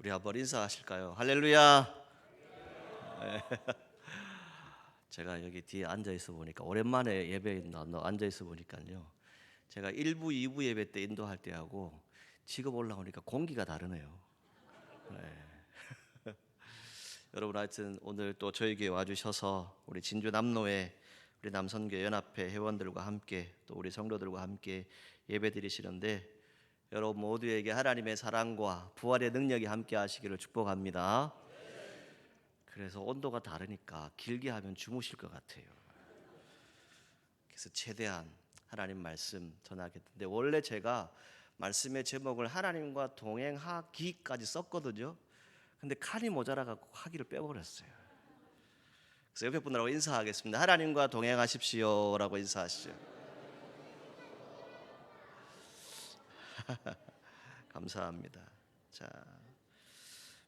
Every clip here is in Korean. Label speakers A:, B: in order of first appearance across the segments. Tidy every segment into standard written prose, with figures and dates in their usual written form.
A: 우리 한번 인사하실까요? 할렐루야. 네. 제가 여기 뒤에 앉아 있어 보니까 오랜만에 예배에 앉아 있어 보니까요. 제가 1부, 2부 예배 때 인도할 때하고 지금 올라오니까 공기가 다르네요. 네. 여러분 하여튼 오늘 또 저희 교회 와주셔서 우리 진주 남로의 우리 남선교 연합회 회원들과 함께 또 우리 성도들과 함께 예배 드리시는데 여러분 모두에게 하나님의 사랑과 부활의 능력이 함께 하시기를 축복합니다. 그래서 온도가 다르니까 길게 하면 주무실 것 같아요. 그래서 최대한 하나님 말씀 전하겠는데 원래 제가 말씀의 제목을 하나님과 동행하기까지 썼거든요. 근데 칸이 모자라 갖고 하기를 빼버렸어요. 그래서 옆에 분들하고 인사하겠습니다. 하나님과 동행하십시오라고 인사하시죠. 감사합니다. 자,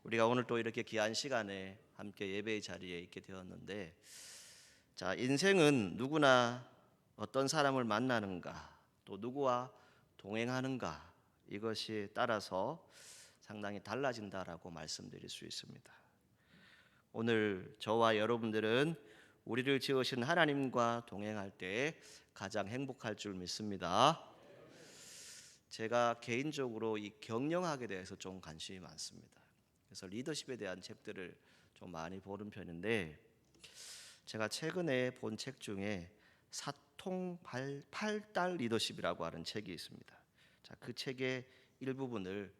A: 우리가 오늘 또 이렇게 귀한 시간에 함께 예배의 자리에 있게 되었는데, 자, 인생은 누구나 어떤 사람을 만나는가, 또 누구와 동행하는가, 이것이 따라서 상당히 달라진다라고 말씀드릴 수 있습니다. 오늘 저와 여러분들은 우리를 지으신 하나님과 동행할 때 가장 행복할 줄 믿습니다. 제가 개인적으로 이 경영학에 대해서 좀 관심이 많습니다. 그래서 리더십에 대한 책들을 좀 많이 보는 편인데, 제가 최근에 본 책 중에 사통팔달 리더십이라고 하는 책이 있습니다. 자, 그 책의 일부분을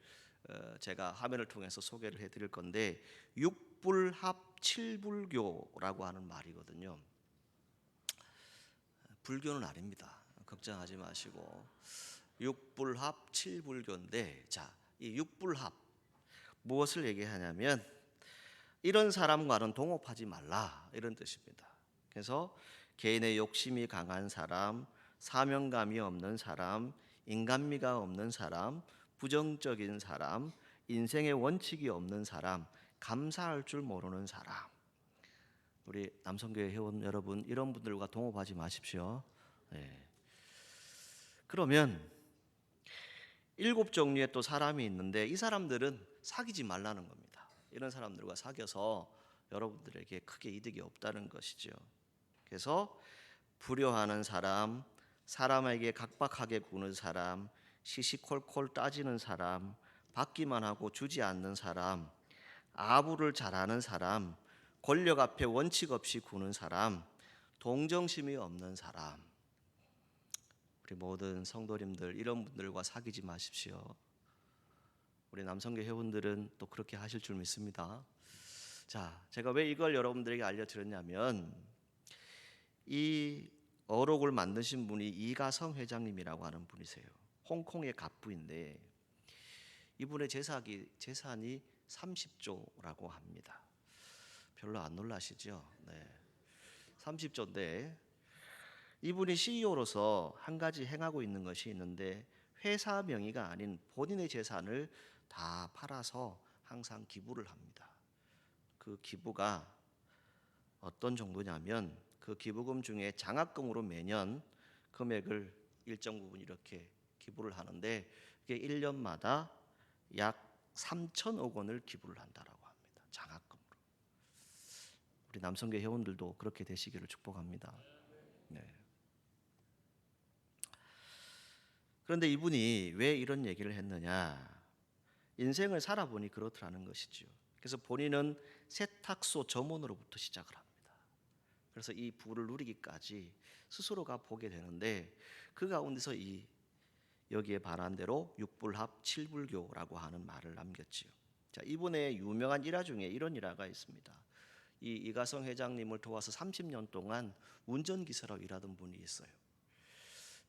A: 제가 화면을 통해서 소개를 해드릴 건데, 육불합 칠불교라고 하는 말이거든요. 불교는 아닙니다. 걱정하지 마시고 육불합 칠불교인데, 자, 이 육불합 무엇을 얘기하냐면 이런 사람과는 동업하지 말라 이런 뜻입니다. 그래서 개인의 욕심이 강한 사람, 사명감이 없는 사람, 인간미가 없는 사람, 부정적인 사람, 인생의 원칙이 없는 사람, 감사할 줄 모르는 사람. 우리 남성교회 회원 여러분, 이런 분들과 동업하지 마십시오. 네. 그러면 7종류의 또 사람이 있는데 이 사람들은 사귀지 말라는 겁니다. 이런 사람들과 사귀어서 여러분들에게 크게 이득이 없다는 것이죠. 그래서 불효하는 사람, 사람에게 각박하게 구는 사람, 시시콜콜 따지는 사람, 받기만 하고 주지 않는 사람, 아부를 잘하는 사람, 권력 앞에 원칙 없이 구는 사람, 동정심이 없는 사람. 우리 모든 성도님들 이런 분들과 사귀지 마십시오. 우리 남성교 회원들은 또 그렇게 하실 줄 믿습니다. 자, 제가 왜 이걸 여러분들에게 알려드렸냐면 이 어록을 만드신 분이 이가성 회장님이라고 하는 분이세요. 홍콩의 갑부인데 이분의 재산이 30조라고 합니다. 별로 안 놀라시죠? 네. 30조인데 이분이 CEO로서 한 가지 행하고 있는 것이 있는데 회사 명의가 아닌 본인의 재산을 다 팔아서 항상 기부를 합니다. 그 기부가 어떤 정도냐면 그 기부금 중에 장학금으로 매년 금액을 일정 부분 이렇게 기부를 하는데 그게 1년마다 약 3천억 원을 기부를 한다라고 합니다. 장학금으로. 우리 남성계 회원들도 그렇게 되시기를 축복합니다. 네. 그런데 이분이 왜 이런 얘기를 했느냐? 인생을 살아보니 그렇더라는 것이죠. 그래서 본인은 세탁소 점원으로부터 시작을 합니다. 그래서 이 부를 누리기까지 스스로가 보게 되는데 그 가운데서 여기에 반한 대로 육불합 칠불교라고 하는 말을 남겼지요. 자, 이분의 유명한 일화 중에 이런 일화가 있습니다. 이 이가성 회장님을 도와서 30년 동안 운전기사로 일하던 분이 있어요.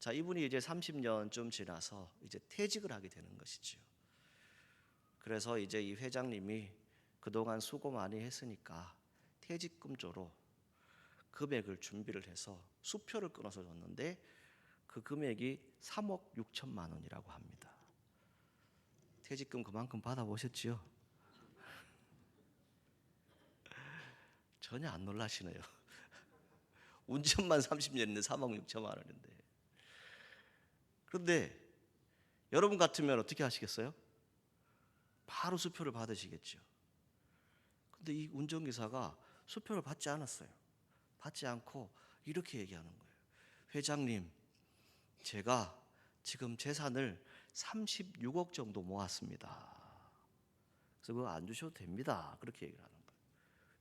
A: 자, 이분이 이제 30년쯤 지나서 이제 퇴직을 하게 되는 것이지요. 그래서 이제 이 회장님이 그동안 수고 많이 했으니까 퇴직금조로 금액을 준비를 해서 수표를 끊어서 줬는데 그 금액이 3억 6천만 원이라고 합니다. 퇴직금 그만큼 받아보셨지요? 전혀 안 놀라시네요. 운전만 30년인데 3억 6천만 원인데. 그런데 여러분 같으면 어떻게 하시겠어요? 바로 수표를 받으시겠죠. 근데 이 운전기사가 수표를 받지 않았어요. 받지 않고 이렇게 얘기하는 거예요. 회장님, 제가 지금 재산을 36억 정도 모았습니다. 그래서 그거 안 주셔도 됩니다. 그렇게 얘기를 하는 거예요.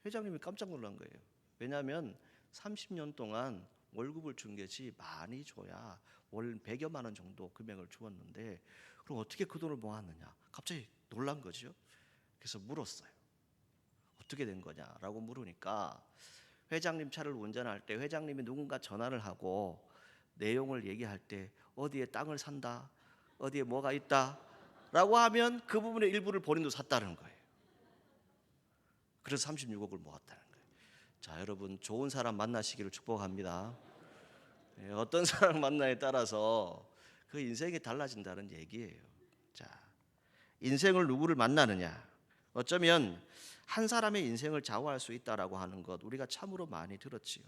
A: 회장님이 깜짝 놀란 거예요. 왜냐하면 30년 동안 월급을 준 것이 많이 줘야 월 100여만 원 정도 금액을 주었는데 그럼 어떻게 그 돈을 모았느냐. 갑자기 놀란 거죠. 그래서 물었어요. 어떻게 된 거냐라고 물으니까 회장님 차를 운전할 때 회장님이 누군가 전화를 하고 내용을 얘기할 때 어디에 땅을 산다, 어디에 뭐가 있다 라고 하면 그 부분의 일부를 본인도 샀다는 거예요. 그래서 36억을 모았다는 거예요. 자, 여러분 좋은 사람 만나시기를 축복합니다. 어떤 사람 만나에 따라서 그 인생이 달라진다는 얘기예요. 자, 인생을 누구를 만나느냐. 어쩌면 한 사람의 인생을 좌우할 수 있다라고 하는 것 우리가 참으로 많이 들었지요.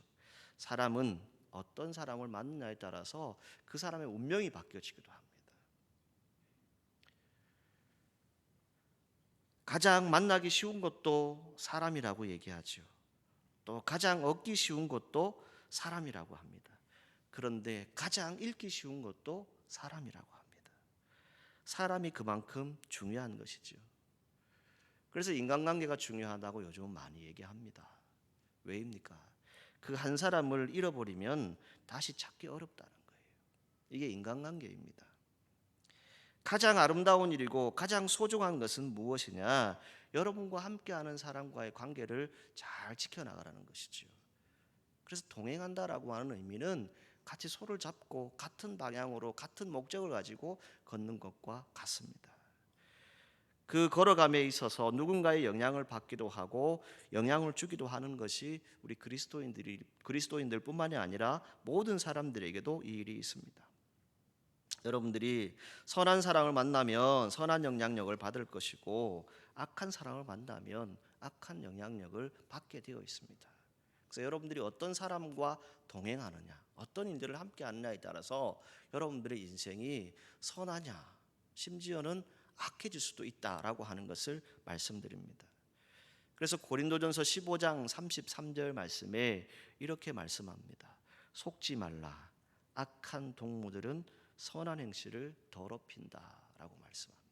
A: 사람은 어떤 사람을 만나냐에 따라서 그 사람의 운명이 바뀌어지기도 합니다. 가장 만나기 쉬운 것도 사람이라고 얘기하죠. 또 가장 얻기 쉬운 것도 사람이라고 합니다. 그런데 가장 잃기 쉬운 것도 사람이라고 합니다. 사람이 그만큼 중요한 것이죠. 그래서 인간관계가 중요하다고 요즘 많이 얘기합니다. 왜입니까? 그 한 사람을 잃어버리면 다시 찾기 어렵다는 거예요. 이게 인간관계입니다. 가장 아름다운 일이고 가장 소중한 것은 무엇이냐? 여러분과 함께하는 사람과의 관계를 잘 지켜나가라는 것이죠. 그래서 동행한다라고 하는 의미는 같이 손을 잡고 같은 방향으로 같은 목적을 가지고 걷는 것과 같습니다. 그 걸어감에 있어서 누군가의 영향을 받기도 하고 영향을 주기도 하는 것이 우리 그리스도인들뿐만이 아니라 모든 사람들에게도 이 일이 있습니다. 여러분들이 선한 사람을 만나면 선한 영향력을 받을 것이고 악한 사람을 만나면 악한 영향력을 받게 되어 있습니다. 그래서 여러분들이 어떤 사람과 동행하느냐, 어떤 일들을 함께 하느냐에 따라서 여러분들의 인생이 선하냐, 심지어는 악해질 수도 있다라고 하는 것을 말씀드립니다. 그래서 고린도전서 15장 33절 말씀에 이렇게 말씀합니다. 속지 말라. 악한 동무들은 선한 행실을 더럽힌다라고 말씀합니다.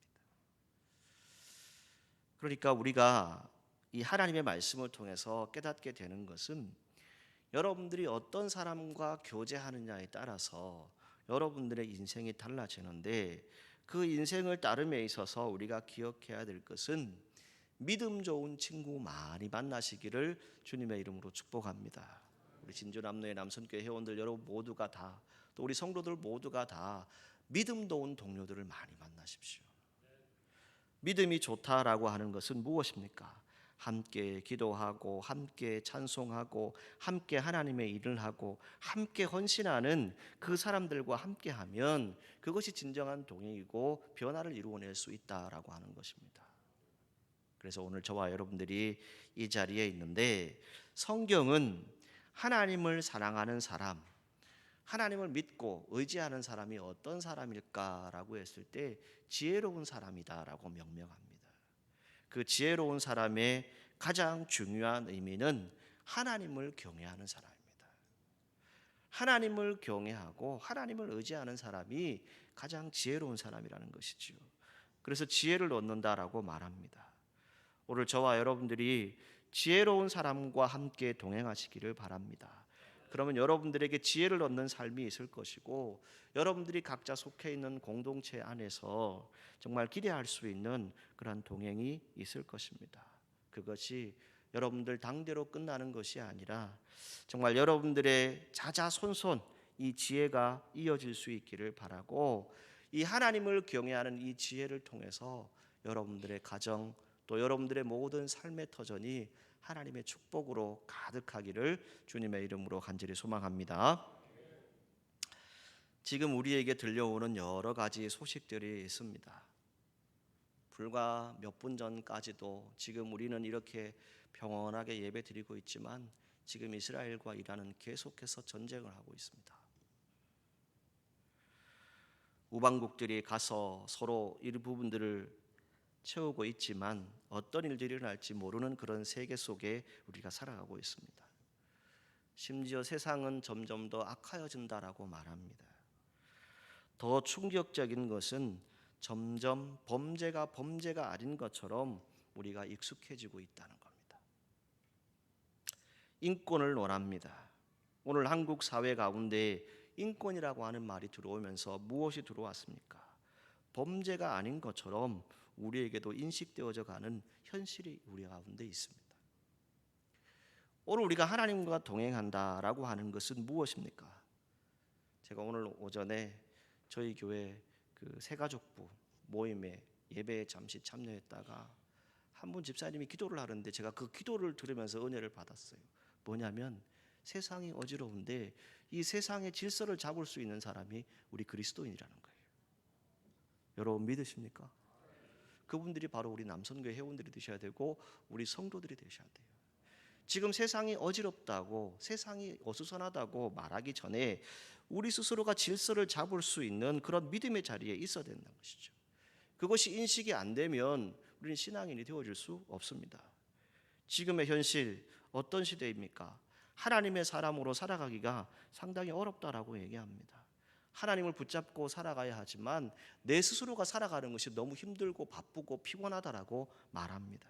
A: 그러니까 우리가 이 하나님의 말씀을 통해서 깨닫게 되는 것은 여러분들이 어떤 사람과 교제하느냐에 따라서 여러분들의 인생이 달라지는데 그 인생을 따름에 있어서 우리가 기억해야 될 것은 믿음 좋은 친구 많이 만나시기를 주님의 이름으로 축복합니다. 우리 진주남로의 남선교회 회원들 여러분 모두가 다, 또 우리 성도들 모두가 다 믿음 좋은 동료들을 많이 만나십시오. 믿음이 좋다라고 하는 것은 무엇입니까? 함께 기도하고 함께 찬송하고 함께 하나님의 일을 하고 함께 헌신하는 그 사람들과 함께하면 그것이 진정한 동행이고 변화를 이루어낼 수 있다라고 하는 것입니다. 그래서 오늘 저와 여러분들이 이 자리에 있는데 성경은 하나님을 사랑하는 사람, 하나님을 믿고 의지하는 사람이 어떤 사람일까라고 했을 때 지혜로운 사람이다라고 명명합니다. 그 지혜로운 사람의 가장 중요한 의미는 하나님을 경외하는 사람입니다. 하나님을 경외하고 하나님을 의지하는 사람이 가장 지혜로운 사람이라는 것이지요. 그래서 지혜를 얻는다라고 말합니다. 오늘 저와 여러분들이 지혜로운 사람과 함께 동행하시기를 바랍니다. 그러면 여러분들에게 지혜를 얻는 삶이 있을 것이고 여러분들이 각자 속해 있는 공동체 안에서 정말 기대할 수 있는 그런 동행이 있을 것입니다. 그것이 여러분들 당대로 끝나는 것이 아니라 정말 여러분들의 자자손손 이 지혜가 이어질 수 있기를 바라고 이 하나님을 경외하는 이 지혜를 통해서 여러분들의 가정 또 여러분들의 모든 삶의 터전이 하나님의 축복으로 가득하기를 주님의 이름으로 간절히 소망합니다. 지금 우리에게 들려오는 여러 가지 소식들이 있습니다. 불과 몇 분 전까지도 지금 우리는 이렇게 평온하게 예배드리고 있지만 지금 이스라엘과 이란은 계속해서 전쟁을 하고 있습니다. 우방국들이 가서 서로 이 부분들을 채우고 있지만 어떤 일들이 일어날지 모르는 그런 세계 속에 우리가 살아가고 있습니다. 심지어 세상은 점점 더 악하여진다라고 말합니다. 더 충격적인 것은 점점 범죄가 아닌 것처럼 우리가 익숙해지고 있다는 겁니다. 인권을 논합니다. 오늘 한국 사회 가운데 인권이라고 하는 말이 들어오면서 무엇이 들어왔습니까? 범죄가 아닌 것처럼 우리에게도 인식되어져 가는 현실이 우리 가운데 있습니다. 오늘 우리가 하나님과 동행한다라고 하는 것은 무엇입니까? 제가 오늘 오전에 저희 교회 그 새가족부 모임에 예배에 잠시 참여했다가 한 분 집사님이 기도를 하는데 제가 그 기도를 들으면서 은혜를 받았어요. 뭐냐면 세상이 어지러운데 이 세상의 질서를 잡을 수 있는 사람이 우리 그리스도인이라는 거예요. 여러분 믿으십니까? 그분들이 바로 우리 남선교회 회원들이 되셔야 되고 우리 성도들이 되셔야 돼요. 지금 세상이 어지럽다고, 세상이 어수선하다고 말하기 전에 우리 스스로가 질서를 잡을 수 있는 그런 믿음의 자리에 있어야 된다는 것이죠. 그것이 인식이 안 되면 우리는 신앙인이 되어질 수 없습니다. 지금의 현실 어떤 시대입니까? 하나님의 사람으로 살아가기가 상당히 어렵다라고 얘기합니다. 하나님을 붙잡고 살아가야 하지만 내 스스로가 살아가는 것이 너무 힘들고 바쁘고 피곤하다라고 말합니다.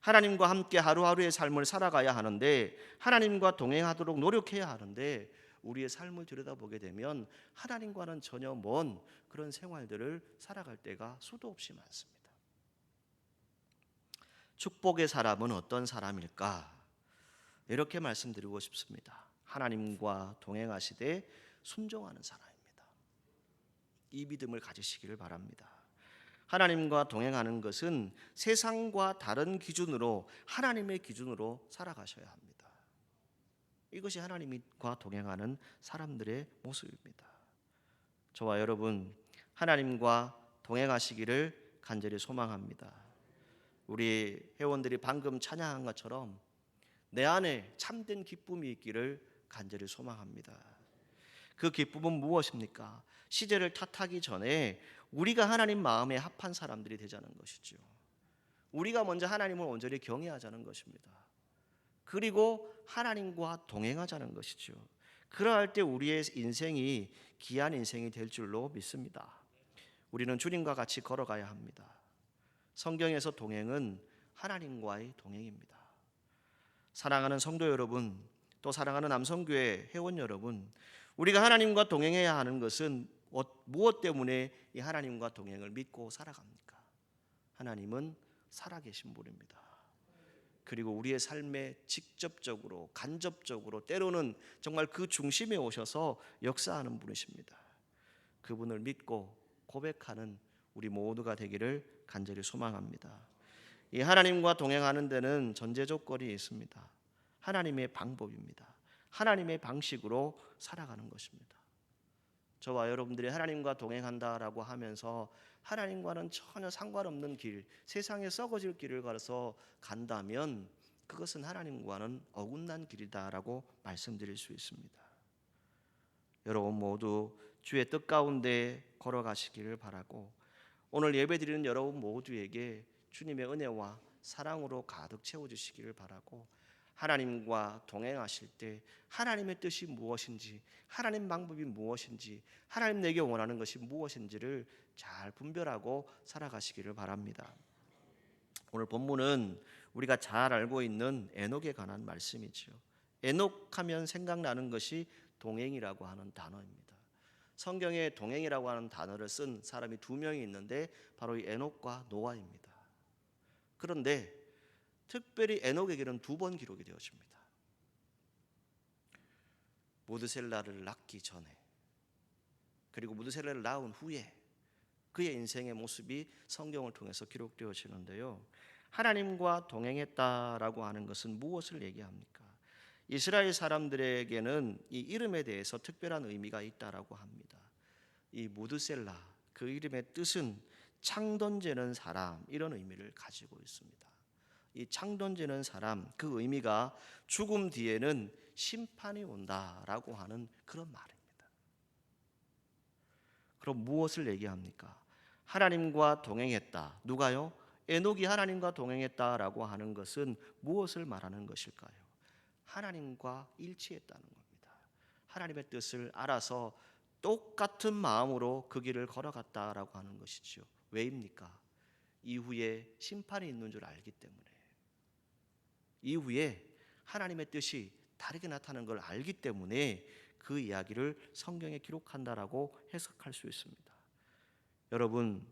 A: 하나님과 함께 하루하루의 삶을 살아가야 하는데 하나님과 동행하도록 노력해야 하는데 우리의 삶을 들여다보게 되면 하나님과는 전혀 먼 그런 생활들을 살아갈 때가 수도 없이 많습니다. 축복의 사람은 어떤 사람일까? 이렇게 말씀드리고 싶습니다. 하나님과 동행하시되 순종하는 사람입니다. 이 믿음을 가지시기를 바랍니다. 하나님과 동행하는 것은 세상과 다른 기준으로 하나님의 기준으로 살아가셔야 합니다. 이것이 하나님과 동행하는 사람들의 모습입니다. 저와 여러분 하나님과 동행하시기를 간절히 소망합니다. 우리 회원들이 방금 찬양한 것처럼 내 안에 참된 기쁨이 있기를 간절히 소망합니다. 그 기쁨은 무엇입니까? 시제를 탓하기 전에 우리가 하나님 마음에 합한 사람들이 되자는 것이죠. 우리가 먼저 하나님을 온전히 경외하자는 것입니다. 그리고 하나님과 동행하자는 것이죠. 그러할 때 우리의 인생이 귀한 인생이 될 줄로 믿습니다. 우리는 주님과 같이 걸어가야 합니다. 성경에서 동행은 하나님과의 동행입니다. 사랑하는 성도 여러분, 또 사랑하는 남성교회 회원 여러분, 우리가 하나님과 동행해야 하는 것은 무엇 때문에 이 하나님과 동행을 믿고 살아갑니까? 하나님은 살아계신 분입니다. 그리고 우리의 삶에 직접적으로 간접적으로 때로는 정말 그 중심에 오셔서 역사하는 분이십니다. 그분을 믿고 고백하는 우리 모두가 되기를 간절히 소망합니다. 이 하나님과 동행하는 데는 전제 조건이 있습니다. 하나님의 방법입니다. 하나님의 방식으로 살아가는 것입니다. 저와 여러분들이 하나님과 동행한다라고 하면서 하나님과는 전혀 상관없는 길, 세상에 썩어질 길을 걸어서 간다면 그것은 하나님과는 어긋난 길이다라고 말씀드릴 수 있습니다. 여러분 모두 주의 뜻 가운데 걸어가시기를 바라고 오늘 예배드리는 여러분 모두에게 주님의 은혜와 사랑으로 가득 채워주시기를 바라고 하나님과 동행하실 때 하나님의 뜻이 무엇인지, 하나님 방법이 무엇인지, 하나님 내게 원하는 것이 무엇인지를 잘 분별하고 살아가시기를 바랍니다. 오늘 본문은 우리가 잘 알고 있는 에녹에 관한 말씀이죠. 에녹하면 생각나는 것이 동행이라고 하는 단어입니다. 성경에 동행이라고 하는 단어를 쓴 사람이 두 명이 있는데 바로 이 에녹과 노아입니다. 그런데 특별히 에녹에게는 두 번 기록이 되어집니다. 무드셀라를 낳기 전에 그리고 무드셀라를 낳은 후에 그의 인생의 모습이 성경을 통해서 기록되어지는데요. 하나님과 동행했다라고 하는 것은 무엇을 얘기합니까? 이스라엘 사람들에게는 이 이름에 대해서 특별한 의미가 있다라고 합니다. 이 무드셀라 그 이름의 뜻은 창 던지는 사람 이런 의미를 가지고 있습니다. 이 창 던지는 사람 그 의미가 죽음 뒤에는 심판이 온다라고 하는 그런 말입니다. 그럼 무엇을 얘기합니까? 하나님과 동행했다. 누가요? 에녹이 하나님과 동행했다라고 하는 것은 무엇을 말하는 것일까요? 하나님과 일치했다는 겁니다. 하나님의 뜻을 알아서 똑같은 마음으로 그 길을 걸어갔다라고 하는 것이죠. 왜입니까? 이후에 심판이 있는 줄 알기 때문에. 이후에 하나님의 뜻이 다르게 나타나는 걸 알기 때문에 그 이야기를 성경에 기록한다라고 해석할 수 있습니다. 여러분,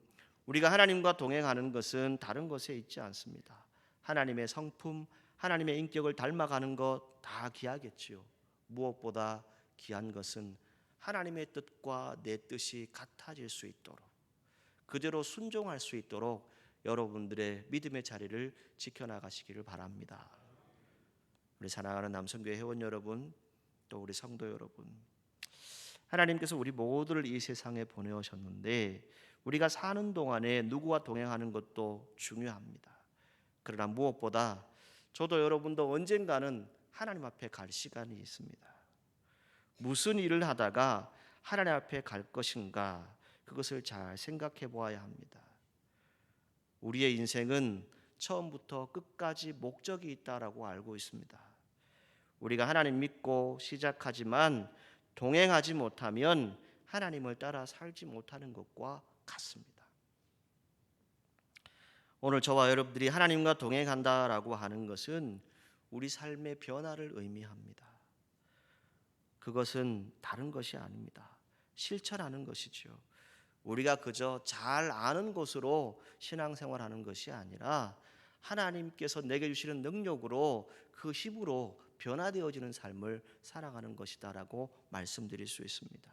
A: 우리가 하나님과 동행하는 것은 다른 것에 있지 않습니다. 하나님의 성품, 하나님의 인격을 닮아가는 것 다 귀하겠지요. 무엇보다 귀한 것은 하나님의 뜻과 내 뜻이 같아질 수 있도록, 그대로 순종할 수 있도록 여러분들의 믿음의 자리를 지켜나가시기를 바랍니다. 우리 사랑하는 남성교회 회원 여러분, 또 우리 성도 여러분, 하나님께서 우리 모두를 이 세상에 보내오셨는데 우리가 사는 동안에 누구와 동행하는 것도 중요합니다. 그러나 무엇보다 저도 여러분도 언젠가는 하나님 앞에 갈 시간이 있습니다. 무슨 일을 하다가 하나님 앞에 갈 것인가, 그것을 잘 생각해 보아야 합니다. 우리의 인생은 처음부터 끝까지 목적이 있다라고 알고 있습니다. 우리가 하나님 믿고 시작하지만 동행하지 못하면 하나님을 따라 살지 못하는 것과 같습니다. 오늘 저와 여러분들이 하나님과 동행한다라고 하는 것은 우리 삶의 변화를 의미합니다. 그것은 다른 것이 아닙니다. 실천하는 것이죠. 우리가 그저 잘 아는 것으로 신앙생활하는 것이 아니라 하나님께서 내게 주시는 능력으로 그 힘으로 변화되어지는 삶을 살아가는 것이다라고 말씀드릴 수 있습니다.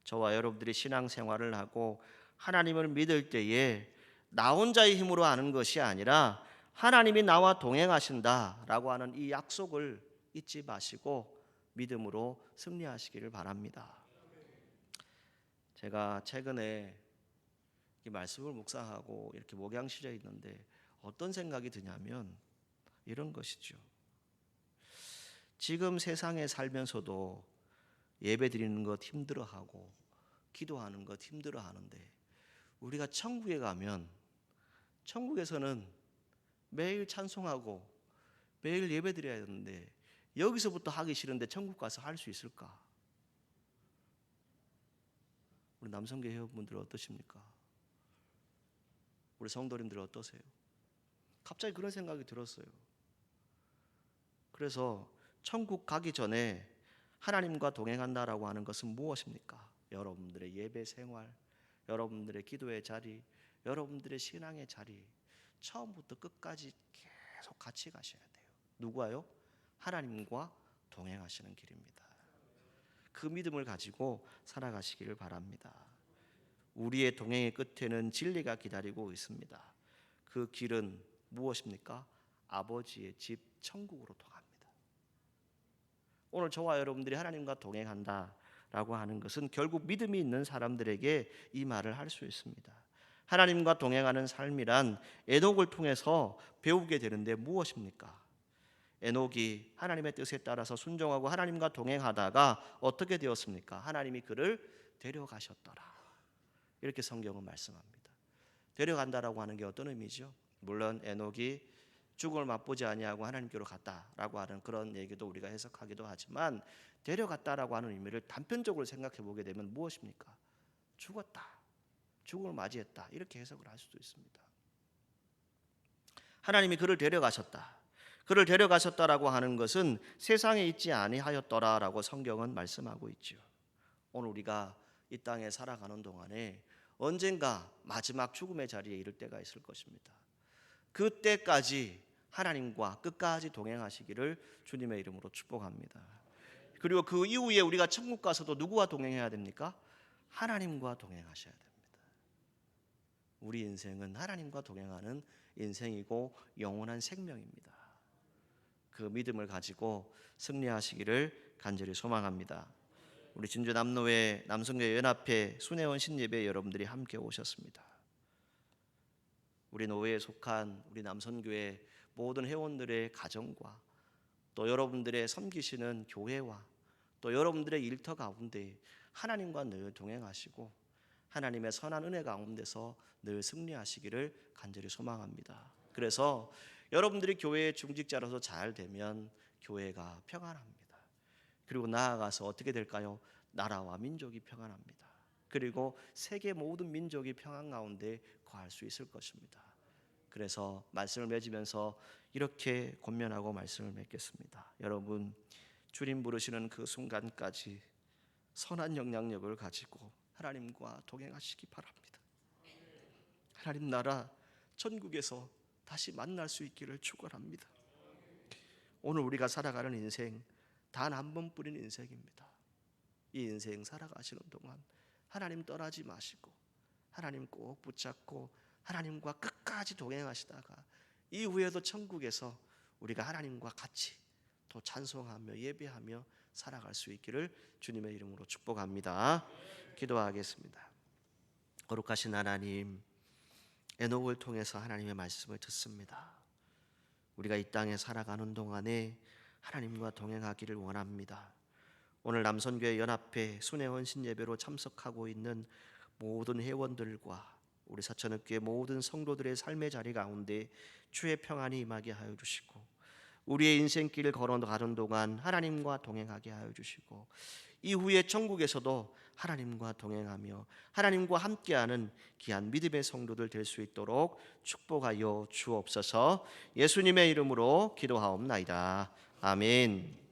A: 저와 여러분들이 신앙생활을 하고 하나님을 믿을 때에 나 혼자의 힘으로 하는 것이 아니라 하나님이 나와 동행하신다라고 하는 이 약속을 잊지 마시고 믿음으로 승리하시기를 바랍니다. 제가 최근에 이 말씀을 묵상하고 이렇게 목양실에 있는데 어떤 생각이 드냐면 이런 것이죠. 지금 세상에 살면서도 예배 드리는 것 힘들어하고 기도하는 것 힘들어하는데 우리가 천국에 가면 천국에서는 매일 찬송하고 매일 예배 드려야 되는데 여기서부터 하기 싫은데 천국 가서 할 수 있을까? 우리 남성교 회원분들 어떠십니까? 우리 성도님들 어떠세요? 갑자기 그런 생각이 들었어요. 그래서 천국 가기 전에 하나님과 동행한다라고 하는 것은 무엇입니까? 여러분들의 예배 생활, 여러분들의 기도의 자리, 여러분들의 신앙의 자리, 처음부터 끝까지 계속 같이 가셔야 돼요. 누구와요? 하나님과 동행하시는 길입니다. 그 믿음을 가지고 살아가시기를 바랍니다. 우리의 동행의 끝에는 진리가 기다리고 있습니다. 그 길은 무엇입니까? 아버지의 집 천국으로 통합니다. 오늘 저와 여러분들이 하나님과 동행한다라고 하는 것은 결국 믿음이 있는 사람들에게 이 말을 할 수 있습니다. 하나님과 동행하는 삶이란 에녹을 통해서 배우게 되는데 무엇입니까? 에녹이 하나님의 뜻에 따라서 순종하고 하나님과 동행하다가 어떻게 되었습니까? 하나님이 그를 데려가셨더라. 이렇게 성경은 말씀합니다. 데려간다라고 하는 게 어떤 의미죠? 물론 에녹이 죽음을 맛보지 아니하고 하나님께로 갔다라고 하는 그런 얘기도 우리가 해석하기도 하지만 데려갔다라고 하는 의미를 단편적으로 생각해 보게 되면 무엇입니까? 죽었다, 죽음을 맞이했다, 이렇게 해석을 할 수도 있습니다. 하나님이 그를 데려가셨다. 그를 데려가셨다라고 하는 것은 세상에 있지 아니하였더라라고 성경은 말씀하고 있죠. 오늘 우리가 이 땅에 살아가는 동안에 언젠가 마지막 죽음의 자리에 이를 때가 있을 것입니다. 그때까지 하나님과 끝까지 동행하시기를 주님의 이름으로 축복합니다. 그리고 그 이후에 우리가 천국 가서도 누구와 동행해야 됩니까? 하나님과 동행하셔야 됩니다. 우리 인생은 하나님과 동행하는 인생이고 영원한 생명입니다. 그 믿음을 가지고 승리하시기를 간절히 소망합니다. 우리 진주 남로회 남성교회 연합회 순회원 신예배 여러분들이 함께 오셨습니다. 우리 노회에 속한 우리 남선교회 모든 회원들의 가정과 또 여러분들의 섬기시는 교회와 또 여러분들의 일터 가운데 하나님과 늘 동행하시고 하나님의 선한 은혜 가운데서 늘 승리하시기를 간절히 소망합니다. 그래서 여러분들이 교회의 중직자로서 잘 되면 교회가 평안합니다. 그리고 나아가서 어떻게 될까요? 나라와 민족이 평안합니다. 그리고 세계 모든 민족이 평안 가운데 거할 수 있을 것입니다. 그래서 말씀을 맺으면서 이렇게 권면하고 말씀을 맺겠습니다. 여러분, 주님 부르시는 그 순간까지 선한 영향력을 가지고 하나님과 동행하시기 바랍니다. 하나님 나라 천국에서 다시 만날 수 있기를 축원합니다. 오늘 우리가 살아가는 인생 단 한 번뿐인 인생입니다. 이 인생 살아가시는 동안 하나님 떠나지 마시고 하나님 꼭 붙잡고 하나님과 끝까지 동행하시다가 이후에도 천국에서 우리가 하나님과 같이 또 찬송하며 예배하며 살아갈 수 있기를 주님의 이름으로 축복합니다. 기도하겠습니다. 거룩하신 하나님, 에녹을 통해서 하나님의 말씀을 듣습니다. 우리가 이 땅에 살아가는 동안에 하나님과 동행하기를 원합니다. 오늘 남선교회 연합회 순회헌신 예배로 참석하고 있는 모든 회원들과 우리 사천읍교회 모든 성도들의 삶의 자리 가운데 주의 평안이 임하게 하여 주시고, 우리의 인생길을 걸어가는 동안 하나님과 동행하게 하여 주시고, 이후에 천국에서도 하나님과 동행하며 하나님과 함께하는 귀한 믿음의 성도들 될 수 있도록 축복하여 주옵소서. 예수님의 이름으로 기도하옵나이다. 아멘.